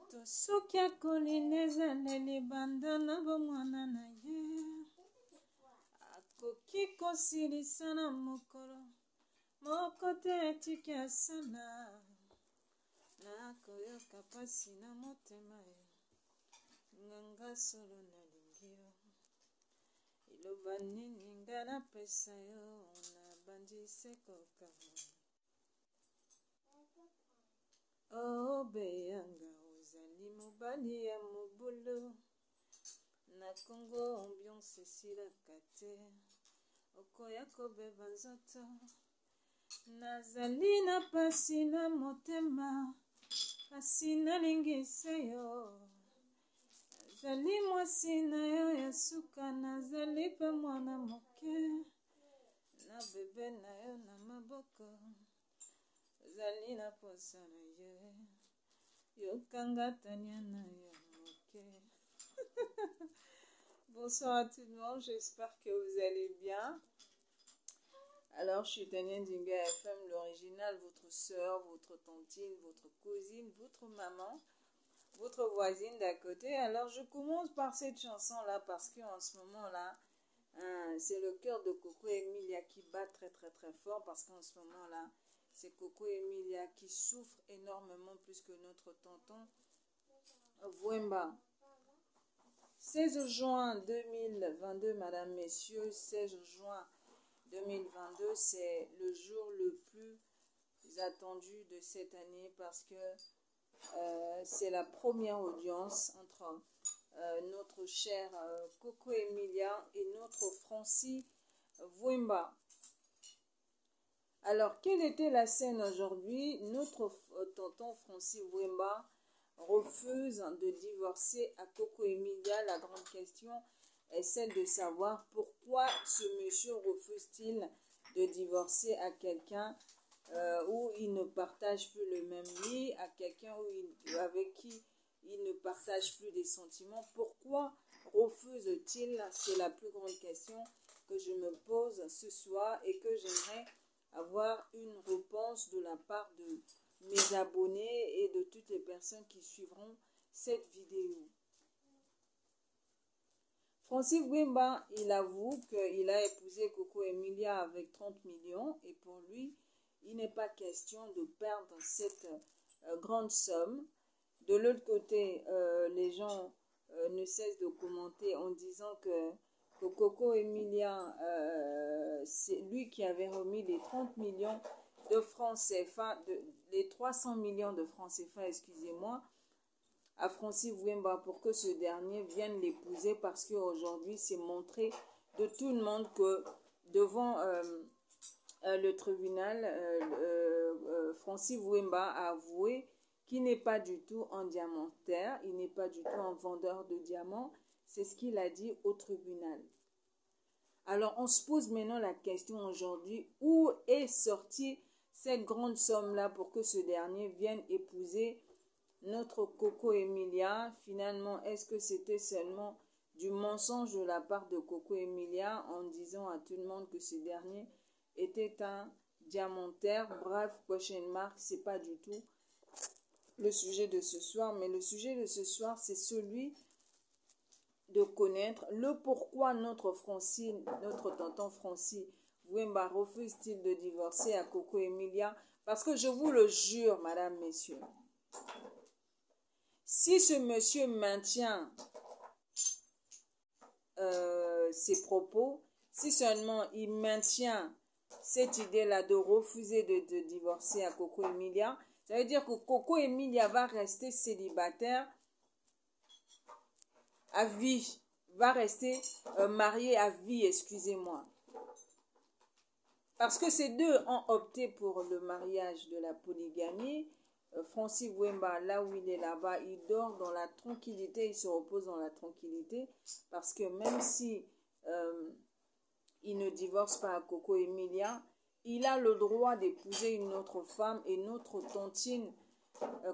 moto soki akolineza libanda na bomwana na ye akoki kosilisa na mokolo moko te etiki asala nakoyoka pasi na motema ye nganga solo nalingi yo iloba nini nga napesa yo nabandisi kokama oh beyanga ozali mobali ya mobulu na Congo ambiance esilaka te okoya kobeba nzoto nazali na pasi na motema kasi nalingise yo nazali mwasi na yo ya suka nazali pe mwana moke na bebe na yo na maboko ozali na posa na ye yokanga tania na yo moke. Bonsoir à tout le monde, j'espère que vous allez bien. Alors, je suis Tania Dinga FM, l'original, votre soeur, votre tantine, votre cousine, votre maman, votre voisine d'à côté. Alors, je commence par cette chanson-là parce qu'en ce moment-là, c'est le cœur de Coco Emilia qui bat très très très fort parce qu'en ce moment-là, c'est Coco Emilia qui souffre énormément plus que notre tonton Vwemba. 16 juin 2022, madame, messieurs, 16 juin 2022, c'est le jour le plus attendu de cette année parce que c'est la première audience entre notre chère Coco Emilia et notre Francis Vwemba. Alors, quelle était la scène aujourd'hui? Notre tonton Francis Vwemba refuse de divorcer à Coco Emilia. La grande question est celle de savoir pourquoi ce monsieur refuse-t-il de divorcer à quelqu'un où il ne partage plus le même lit, à quelqu'un avec qui il ne partage plus des sentiments. Pourquoi refuse-t-il? C'est la plus grande question que je me pose ce soir et que j'aimerais avoir une réponse de la part de mes abonnés et de toutes les personnes qui suivront cette vidéo. Francis Vwemba, il avoue qu'il a épousé Coco Emilia avec 30 millions et pour lui, il n'est pas question de perdre cette grande somme. De l'autre côté, les gens ne cessent de commenter en disant que Coco Emilia, c'est lui qui avait remis les 30 millions de francs CFA, les 300 millions de francs CFA, excusez-moi, à Francis Vwemba pour que ce dernier vienne l'épouser parce qu'aujourd'hui, c'est montré de tout le monde que devant le tribunal, Francis Vwemba a avoué qu'il n'est pas du tout un diamantaire, il n'est pas du tout un vendeur de diamants. C'est ce qu'il a dit au tribunal. Alors, on se pose maintenant la question aujourd'hui, où est sortie cette grande somme-là pour que ce dernier vienne épouser notre Coco Emilia? Finalement, est-ce que c'était seulement du mensonge de la part de Coco Emilia en disant à tout le monde que ce dernier était un diamantaire? Bref, question mark, c'est pas du tout le sujet de ce soir, mais le sujet de ce soir, c'est celui de connaître le pourquoi notre tonton Francis Vwemba refuse-t-il de divorcer à Coco Emilia? Parce que je vous le jure, madame, messieurs, si ce monsieur maintient ses propos, si seulement il maintient cette idée-là de refuser de divorcer à Coco Emilia, ça veut dire que Coco Emilia va rester célibataire à vie, va rester mariée à vie, excusez-moi. Parce que ces deux ont opté pour le mariage de la polygamie. Francis Vwemba, là où il est là-bas, il dort dans la tranquillité, il se repose dans la tranquillité. Parce que même si il ne divorce pas à Coco Emilia, il a le droit d'épouser une autre femme et notre tontine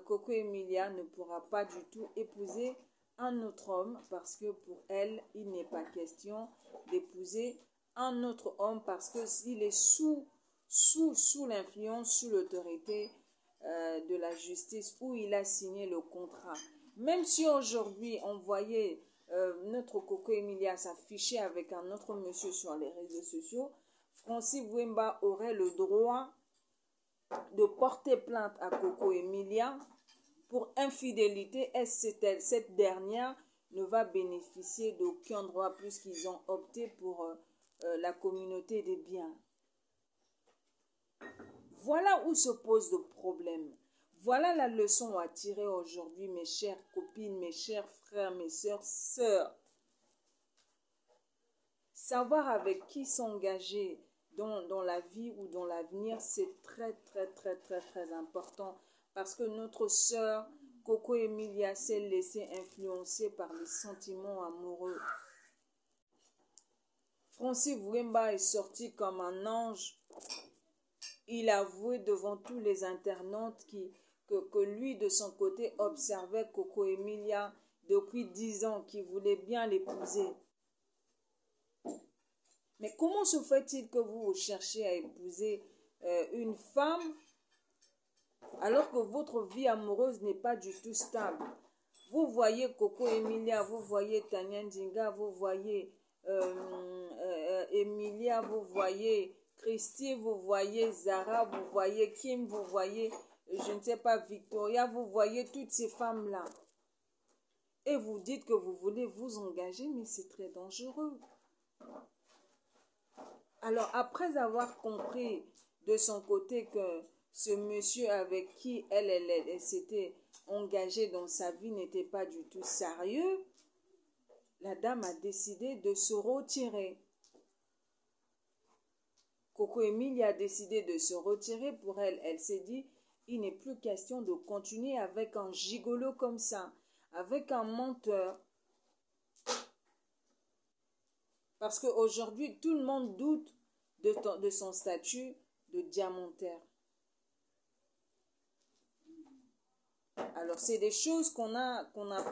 Coco Emilia ne pourra pas du tout épouser un autre homme parce que pour elle, il n'est pas question d'épouser un autre homme parce qu'il est sous l'influence, sous l'autorité de la justice où il a signé le contrat. Même si aujourd'hui on voyait notre Coco Emilia s'afficher avec un autre monsieur sur les réseaux sociaux, Francis Wemba aurait le droit de porter plainte à Coco Emilia pour infidélité et cette dernière ne va bénéficier d'aucun droit puisqu'ils ont opté pour la communauté des biens. Voilà où se pose le problème. Voilà la leçon à tirer aujourd'hui, mes chères copines, mes chers frères, mes sœurs. Savoir avec qui s'engager dans la vie ou dans l'avenir, c'est très important. Parce que notre sœur Coco Emilia s'est laissée influencer par les sentiments amoureux. Francis Wemba est sorti comme un ange. Il a avoué devant tous les internautes que lui, de son côté, observait Coco Emilia depuis 10 ans, qu'il voulait bien l'épouser. Mais comment se fait-il que vous cherchez à épouser une femme alors que votre vie amoureuse n'est pas du tout stable? Vous voyez Coco Emilia, vous voyez Tania Ndinga, vous voyez Emilia, vous voyez Christy, vous voyez Zara, vous voyez Kim, vous voyez, je ne sais pas, Victoria, vous voyez toutes ces femmes-là. Et vous dites que vous voulez vous engager, mais c'est très dangereux. Alors, après avoir compris de son côté que ce monsieur avec qui elle s'était engagée dans sa vie n'était pas du tout sérieux, la dame a décidé de se retirer. Coco Emilia a décidé de se retirer. Pour elle, elle s'est dit, il n'est plus question de continuer avec un gigolo comme ça, avec un menteur. Parce qu'aujourd'hui, tout le monde doute de son statut de diamantaire. Alors, c'est des choses qu'on a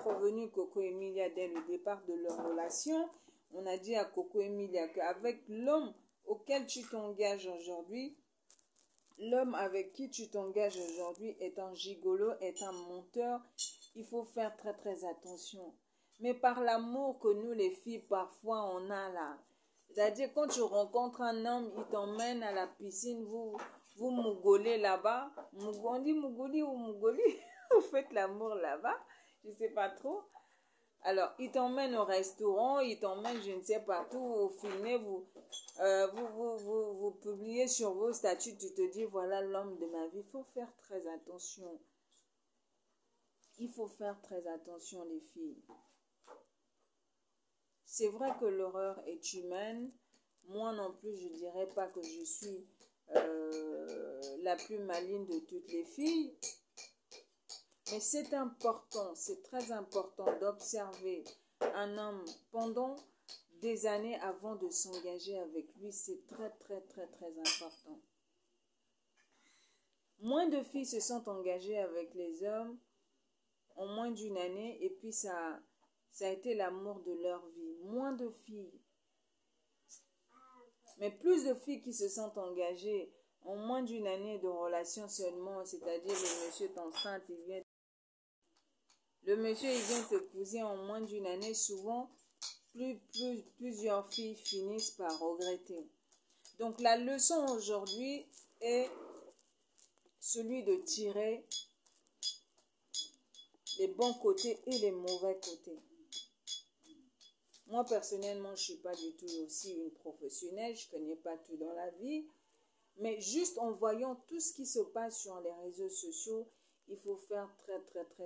prévenu Coco Emilia dès le départ de leur relation. On a dit à Coco Emilia qu'avec l'homme auquel tu t'engages aujourd'hui, l'homme avec qui tu t'engages aujourd'hui est un gigolo, est un menteur. Il faut faire très attention. Mais par l'amour que nous les filles parfois on a là, c'est-à-dire quand tu rencontres un homme, il t'emmène à la piscine, vous mougolez là-bas, on dit mougoli ou mougoli, vous faites l'amour là-bas, je ne sais pas trop. Alors, il t'emmène au restaurant, il t'emmène je ne sais pas tout, vous filmez, vous publiez sur vos statuts, tu te dis voilà l'homme de ma vie. Il faut faire très attention. Il faut faire très attention les filles. C'est vrai que l'horreur est humaine. Moi non plus, je ne dirais pas que je suis la plus maligne de toutes les filles. Mais c'est important, c'est très important d'observer un homme pendant des années avant de s'engager avec lui. C'est très important. Moins de filles se sont engagées avec les hommes en moins d'une année et puis ça a été l'amour de leur vie. Moins de filles. Mais plus de filles qui se sont engagées en moins d'une année de relation seulement, c'est-à-dire le monsieur est enceinte, le monsieur il vient t'épouser en moins d'une année, souvent plusieurs filles finissent par regretter. Donc la leçon aujourd'hui est celui de tirer les bons côtés et les mauvais côtés. Moi, personnellement, je ne suis pas du tout aussi une professionnelle, je ne connais pas tout dans la vie, mais juste en voyant tout ce qui se passe sur les réseaux sociaux, il faut faire très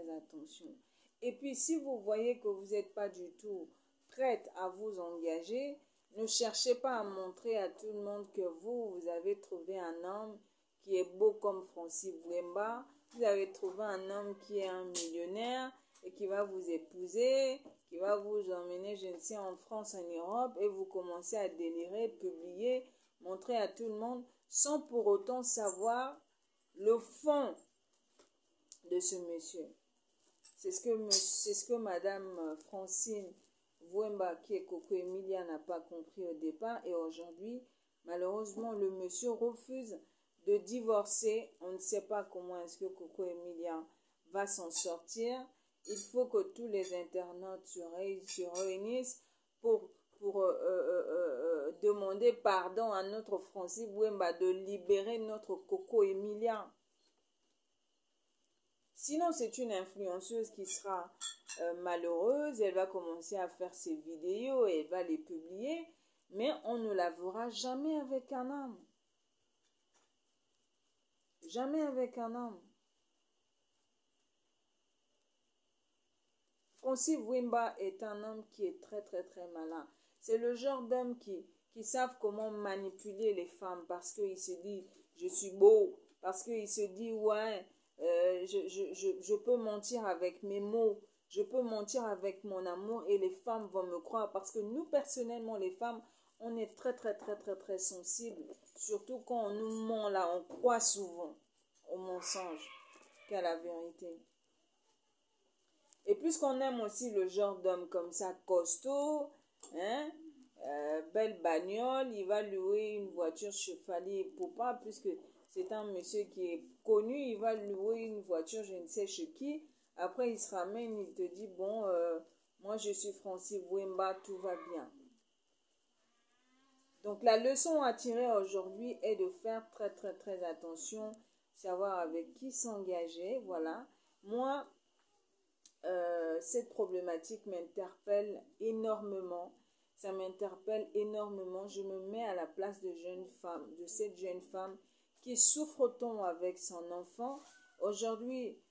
attention. Et puis, si vous voyez que vous n'êtes pas du tout prête à vous engager, ne cherchez pas à montrer à tout le monde que vous avez trouvé un homme qui est beau comme Francis Wemba, vous avez trouvé un homme qui est un millionnaire et qui va vous épouser, qui va vous emmener, je ne sais, en France, en Europe, et vous commencez à délirer, publier, montrer à tout le monde, sans pour autant savoir le fond de ce monsieur. C'est ce que Madame Francine Wemba, qui est Coco Emilia, n'a pas compris au départ. Et aujourd'hui, malheureusement, le monsieur refuse de divorcer. On ne sait pas comment est-ce que Coco Emilia va s'en sortir. il faut que tous les internautes se réunissent pour demander pardon à notre Francis Bouemba de libérer notre Coco Emilia. Sinon, c'est une influenceuse qui sera malheureuse, elle va commencer à faire ses vidéos et elle va les publier, mais on ne la verra jamais avec un homme. Jamais avec un homme. Francis Bouemba est un homme qui est très très très malin. C'est le genre d'homme qui savent comment manipuler les femmes parce qu'il se dit je suis beau, parce qu'il se dit ouais, je peux mentir avec mes mots, je peux mentir avec mon amour et les femmes vont me croire parce que nous personnellement les femmes, on est très très très très très sensibles, surtout quand on nous ment là, on croit souvent au mensonge qu'à la vérité. Et puisqu'on aime aussi le genre d'homme comme ça, costaud, hein, belle bagnole, il va louer une voiture chevalier pour pas, puisque c'est un monsieur qui est connu, il va louer une voiture, je ne sais chez qui. Après, il se ramène, il te dit, bon, moi je suis Francis Bouemba, tout va bien. Donc la leçon à tirer aujourd'hui est de faire très très très attention, savoir avec qui s'engager, voilà. Moi, cette problématique m'interpelle énormément. Ça m'interpelle énormément. Je me mets à la place de cette jeune femme qui souffre tant avec son enfant. Aujourd'hui,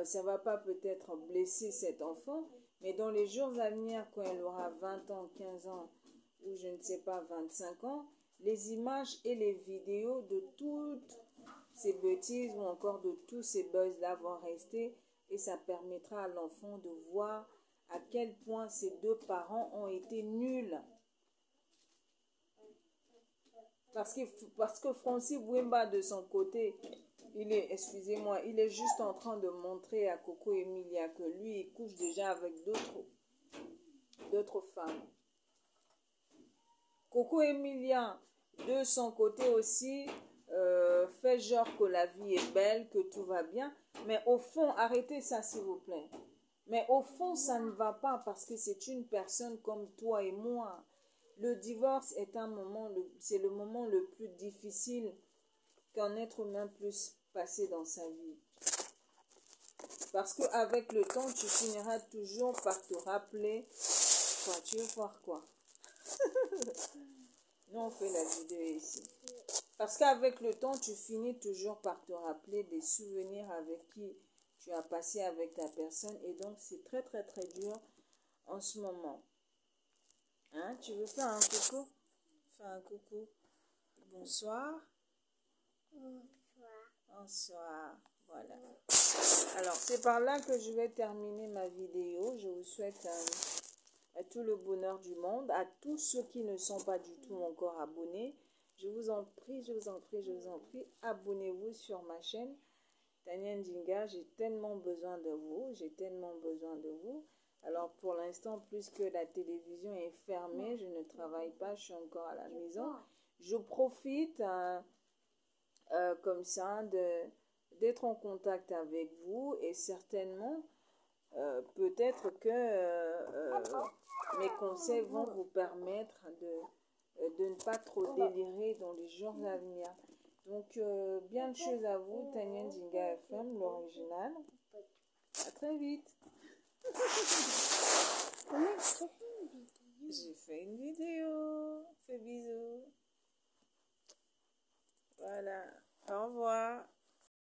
ça va pas peut-être blesser cet enfant, mais dans les jours à venir, quand elle aura 20 ans, 15 ans, ou je ne sais pas, 25 ans, les images et les vidéos de toutes ces bêtises ou encore de tous ces buzz-là vont rester et ça permettra à l'enfant de voir à quel point ses deux parents ont été nuls. Parce que Francis Bouemba, de son côté, excusez-moi, il est juste en train de montrer à Coco Emilia que lui, il couche déjà avec d'autres femmes. Coco Emilia, de son côté aussi, fait genre que la vie est belle, que tout va bien. Mais au fond, arrêtez ça s'il vous plaît. Mais au fond, ça ne va pas parce que c'est une personne comme toi et moi. Le divorce est c'est le moment le plus difficile qu'un être humain puisse passer dans sa vie. Parce qu'avec le temps, tu finiras toujours par te rappeler. Quoi, tu veux voir quoi? Nous, on fait la vidéo ici. Parce qu'avec le temps, tu finis toujours par te rappeler des souvenirs avec qui tu as passé avec ta personne. Et donc, c'est très, très, très dur en ce moment. Hein? Tu veux faire un coucou? Fais un coucou. Bonsoir. Bonsoir. Bonsoir. Voilà. Alors, c'est par là que je vais terminer ma vidéo. Je vous souhaite tout le bonheur du monde. À tous ceux qui ne sont pas du tout encore abonnés, je vous en prie, je vous en prie, je vous en prie, abonnez-vous sur ma chaîne Tania Ndinga. J'ai tellement besoin de vous, j'ai tellement besoin de vous. Alors pour l'instant, puisque la télévision est fermée, je ne travaille pas, je suis encore à la maison. Je profite comme ça d'être en contact avec vous et certainement peut-être que mes conseils vont vous permettre de ne pas trop délirer dans les jours à venir. Donc, bien de choses à vous, Tania Ndinga FM, l'original. À très vite. J'ai fait une vidéo. Fais bisous. Voilà. Au revoir.